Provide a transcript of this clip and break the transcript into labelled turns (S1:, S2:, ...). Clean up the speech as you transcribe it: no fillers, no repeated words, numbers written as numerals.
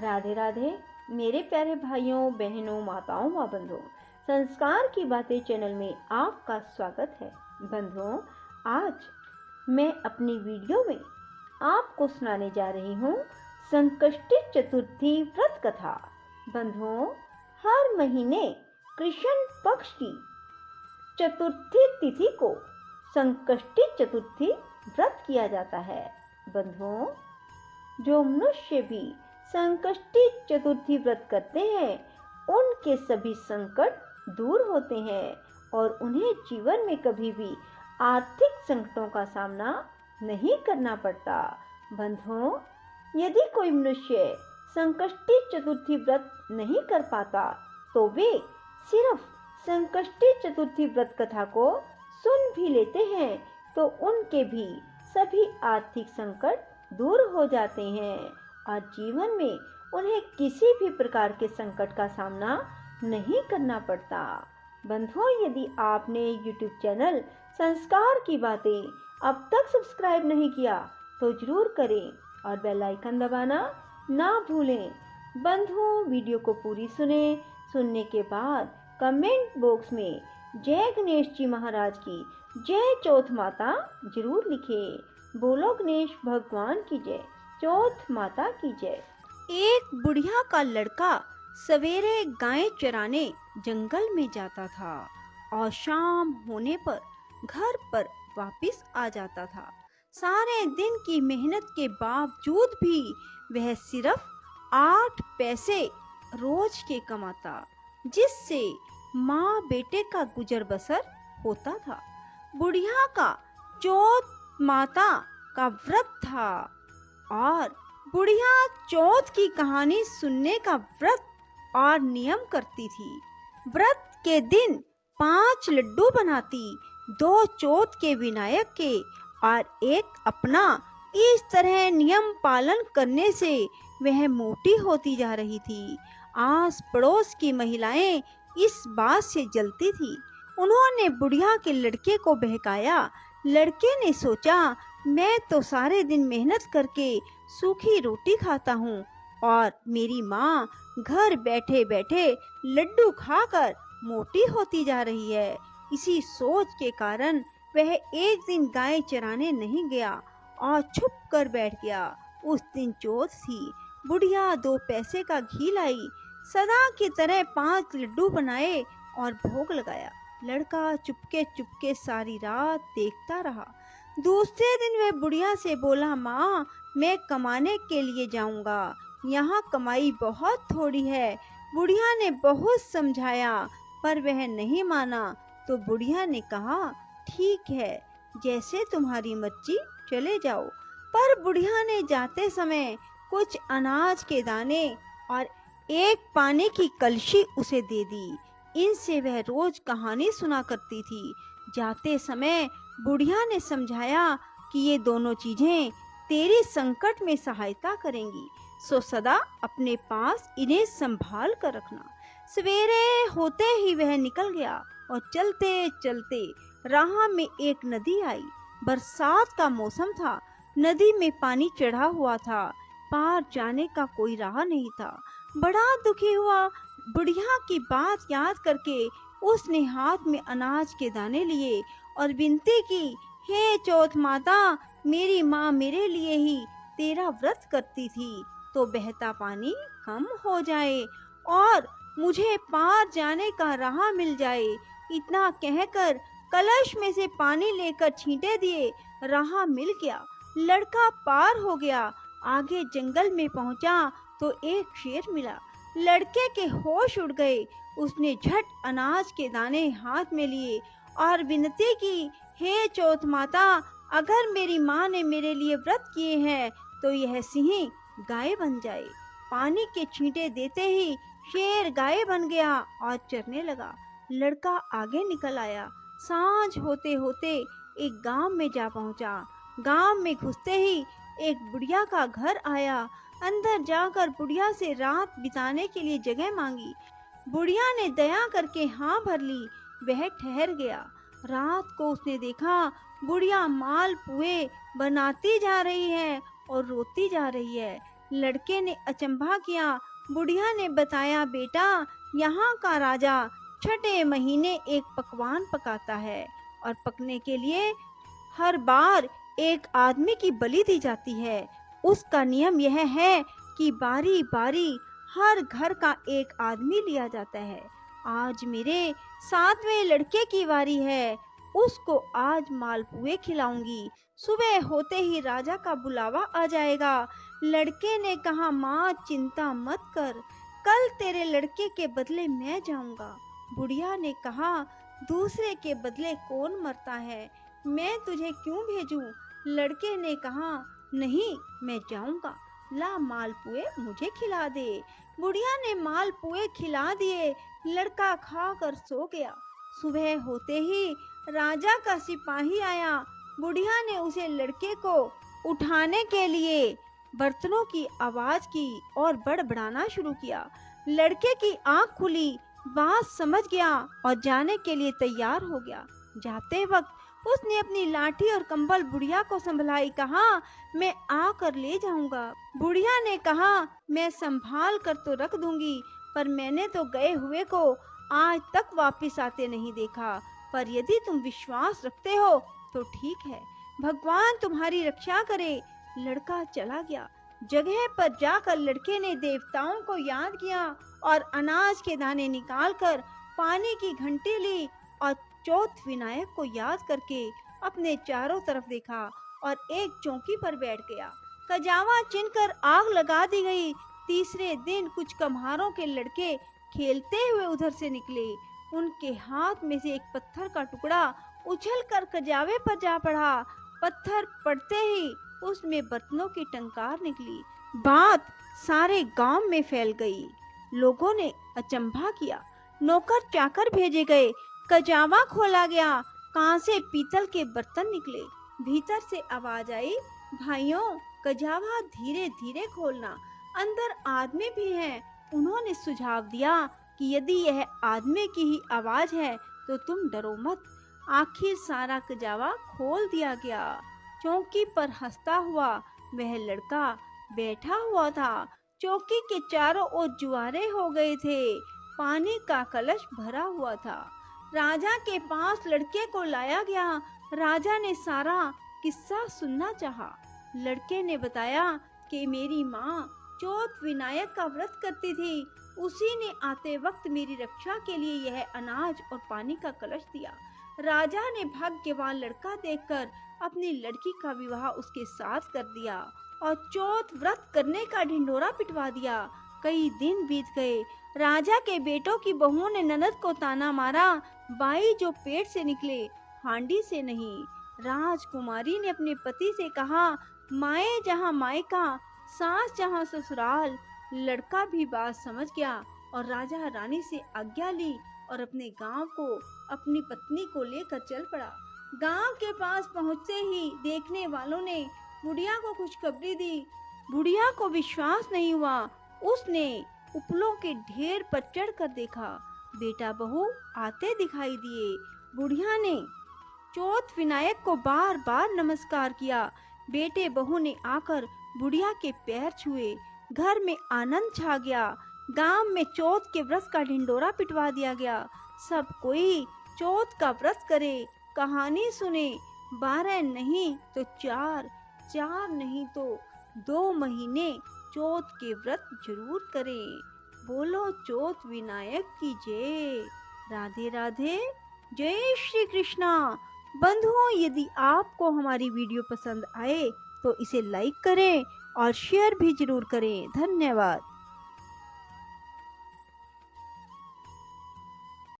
S1: राधे राधे मेरे प्यारे भाइयों बहनों माताओं व बंधुओं। संस्कार की बातें चैनल में आपका स्वागत है। बंधुओं, आज मैं अपनी वीडियो में आपको सुनाने जा रही हूँ संकष्टी चतुर्थी व्रत कथा। बंधुओं, हर महीने कृष्ण पक्ष की चतुर्थी तिथि को संकष्टी चतुर्थी व्रत किया जाता है। बंधुओं, जो मनुष्य भी संकष्टी चतुर्थी व्रत करते हैं उनके सभी संकट दूर होते हैं और उन्हें जीवन में कभी भी आर्थिक संकटों का सामना नहीं करना पड़ता। बंधुओं, यदि कोई मनुष्य संकष्टी चतुर्थी व्रत नहीं कर पाता तो वे सिर्फ संकष्टी चतुर्थी व्रत कथा को सुन भी लेते हैं तो उनके भी सभी आर्थिक संकट दूर हो जाते हैं और जीवन में उन्हें किसी भी प्रकार के संकट का सामना नहीं करना पड़ता। बंधुओं, यदि आपने YouTube चैनल संस्कार की बातें अब तक सब्सक्राइब नहीं किया तो जरूर करें और बेल आइकन दबाना ना भूलें। बंधुओं, वीडियो को पूरी सुनने के बाद कमेंट बॉक्स में जय गणेश जी महाराज की जय चौथ माता जरूर लिखें। बोलो गणेश भगवान की जय, चौथ माता की जय। एक बुढ़िया का लड़का सवेरे गाय चराने जंगल में जाता था और शाम होने पर घर पर वापस आ जाता था। सारे दिन की मेहनत के बावजूद भी वह सिर्फ 8 पैसे रोज के कमाता, जिससे माँ बेटे का गुजर बसर होता था। बुढ़िया का चौथ माता का व्रत था और बुढ़िया चौथ की कहानी सुनने का व्रत और नियम करती थी। व्रत के दिन 5 लड्डू बनाती, 2 चौथ के विनायक के और एक अपना। इस तरह नियम पालन करने से वह मोटी होती जा रही थी। आस पड़ोस की महिलाएं इस बात से जलती थी। उन्होंने बुढ़िया के लड़के को बहकाया। लड़के ने सोचा, मैं तो सारे दिन मेहनत करके सूखी रोटी खाता हूँ और मेरी माँ घर बैठे बैठे लड्डू खाकर मोटी होती जा रही है। इसी सोच के कारण वह एक दिन गाय चराने नहीं गया और छुप कर बैठ गया। उस दिन चौथ थी। बुढ़िया 2 पैसे का घी लाई, सदा की तरह 5 लड्डू बनाए और भोग लगाया। लड़का चुपके चुपके सारी रात देखता रहा। दूसरे दिन वह बुढ़िया से बोला, माँ, मैं कमाने के लिए जाऊंगा, यहाँ कमाई बहुत थोड़ी है। बुढ़िया ने बहुत समझाया पर वह नहीं माना तो बुढ़िया ने कहा, ठीक है, जैसे तुम्हारी मर्जी, चले जाओ। पर बुढ़िया ने जाते समय कुछ अनाज के दाने और एक पानी की कलशी उसे दे दी। इनसे वह रोज कहानी सुना करती थी। जाते समय बुढ़िया ने समझाया कि ये दोनों चीजें तेरी संकट में सहायता करेंगी, सो सदा अपने पास इन्हें संभाल कर रखना। सवेरे होते ही वह निकल गया और चलते चलते राह में एक नदी आई। बरसात का मौसम था। नदी में पानी चढ़ा हुआ था। पार जाने का कोई राह नहीं था। बड़ा दुखी हुआ। बुढ़िया की बात याद करके उसने हाथ में अनाज के दाने लिए और विनती की, हे चौथ माता, मेरी माँ मेरे लिए ही तेरा व्रत करती थी तो बहता पानी कम हो जाए और मुझे पार जाने का राह मिल जाए। इतना कहकर कलश में से पानी लेकर छींटे दिए। राह मिल गया। लड़का पार हो गया। आगे जंगल में पहुंचा तो एक शेर मिला। लड़के के होश उड़ गए। उसने झट अनाज के दाने हाथ में लिए और विनती की, हे चौथ माता, अगर मेरी माँ ने मेरे लिए व्रत किए हैं तो यह सिंह गाय बन जाए। पानी के छींटे देते ही शेर गाय बन गया और चरने लगा। लड़का आगे निकल आया। सांझ होते होते एक गांव में जा पहुंचा। गांव में घुसते ही एक बुढ़िया का घर आया। अंदर जाकर बुढ़िया से रात बिताने के लिए जगह मांगी। बुढ़िया ने दया करके हाँ भर ली। वह ठहर गया। रात को उसने देखा बुढ़िया माल पुए बनाती जा रही है और रोती जा रही है। लड़के ने अचंभा किया। बुढ़िया ने बताया, बेटा, यहाँ का राजा छठे महीने एक पकवान पकाता है और पकने के लिए हर बार एक आदमी की बलि दी जाती है। उसका नियम यह है कि बारी बारी हर घर का एक आदमी लिया जाता है। आज मेरे 7वें लड़के की बारी है, उसको आज मालपुए खिलाऊंगी। सुबह होते ही राजा का बुलावा आ जाएगा। लड़के ने कहा, माँ चिंता मत कर, कल तेरे लड़के के बदले मैं जाऊंगा। बुढ़िया ने कहा, दूसरे के बदले कौन मरता है, मैं तुझे क्यों भेजूं? लड़के ने कहा, नहीं, मैं जाऊंगा, ला मालपुए मुझे खिला दे। बुढ़िया ने मालपुए खिला दिए। लड़का खाकर सो गया। सुबह होते ही राजा का सिपाही आया। बुढ़िया ने उसे लड़के को उठाने के लिए बर्तनों की आवाज की और बड़बड़ाना शुरू किया। लड़के की आंख खुली, बात समझ गया और जाने के लिए तैयार हो गया। जाते वक्त उसने अपनी लाठी और कंबल बुढ़िया को संभलाई। कहा, मैं आकर ले जाऊंगा। बुढ़िया ने कहा, मैं संभाल कर तो रख दूंगी, पर मैंने तो गए हुए को आज तक वापस आते नहीं देखा। पर यदि तुम विश्वास रखते हो तो ठीक है, भगवान तुम्हारी रक्षा करे। लड़का चला गया। जगह पर जाकर लड़के ने देवताओं को याद किया और अनाज के दाने निकालकर पानी की घंटी ली और चौथ विनायक को याद करके अपने चारों तरफ देखा और एक चौकी पर बैठ गया। कजावा चिनकर आग लगा दी गई। तीसरे दिन कुछ कम्हारों के लड़के खेलते हुए उधर से निकले। उनके हाथ में से एक पत्थर का टुकड़ा उछलकर कजावे पर जा पड़ा। पत्थर पड़ते ही उसमें बर्तनों की टंकार निकली। बात सारे गांव में फैल गई। लोगों ने अचंभा किया। नौकर चाकर भेजे गए। कजावा खोला गया। कांसे पीतल के बर्तन निकले। भीतर से आवाज आई, भाइयों, कजावा धीरे धीरे खोलना, अंदर आदमी भी है। उन्होंने सुझाव दिया कि यदि यह आदमी की ही आवाज है तो तुम डरो मत। आखिर सारा कजावा खोल दिया गया। चौकी पर हंसता हुआ वह लड़का बैठा हुआ था। चौकी के चारों ओर जुआरे हो गए थे। पानी का कलश भरा हुआ था। राजा के पास लड़के को लाया गया। राजा ने सारा किस्सा सुनना चाहा। लड़के ने बताया कि मेरी माँ चौथ विनायक का व्रत करती थी, उसी ने आते वक्त मेरी रक्षा के लिए यह अनाज और पानी का कलश दिया। राजा ने भाग्यवान लड़का देखकर अपनी लड़की का विवाह उसके साथ कर दिया और चौथ व्रत करने का ढिंढोरा पिटवा दिया। कई दिन बीत गए। राजा के बेटों की बहुओं ने ननद को ताना मारा, बाई जो पेट से निकले, हांडी से नहीं। राजकुमारी ने अपने पति से कहा, माए जहाँ मायका, सास जहाँ ससुराल। लड़का भी बात समझ गया और राजा रानी से आज्ञा ली और अपने गांव को अपनी पत्नी को लेकर चल पड़ा। गांव के पास पहुंचते ही देखने वालों ने बुढ़िया को खुशखबरी दी। बुढ़िया को विश्वास नहीं हुआ। उसने उपलों के ढेर पर चढ़कर देखा। बेटा बहू आते दिखाई दिए। बुढ़िया ने चौथ विनायक को बार बार नमस्कार किया। बेटे बहू ने आकर बुढ़िया के पैर छुए। घर में आनंद छा गया। गांव में चौथ के व्रत का ढिंडोरा पिटवा दिया गया। सब कोई चौथ का व्रत करे, कहानी सुने। 12 नहीं तो 4, 4 नहीं तो 2 महीने चौथ के व्रत जरूर करें। बोलो चौथ विनायक की जय। राधे राधे। जय श्री कृष्णा। बंधुओं, यदि आपको हमारी वीडियो पसंद आए तो इसे लाइक करें और शेयर भी जरूर करें। धन्यवाद।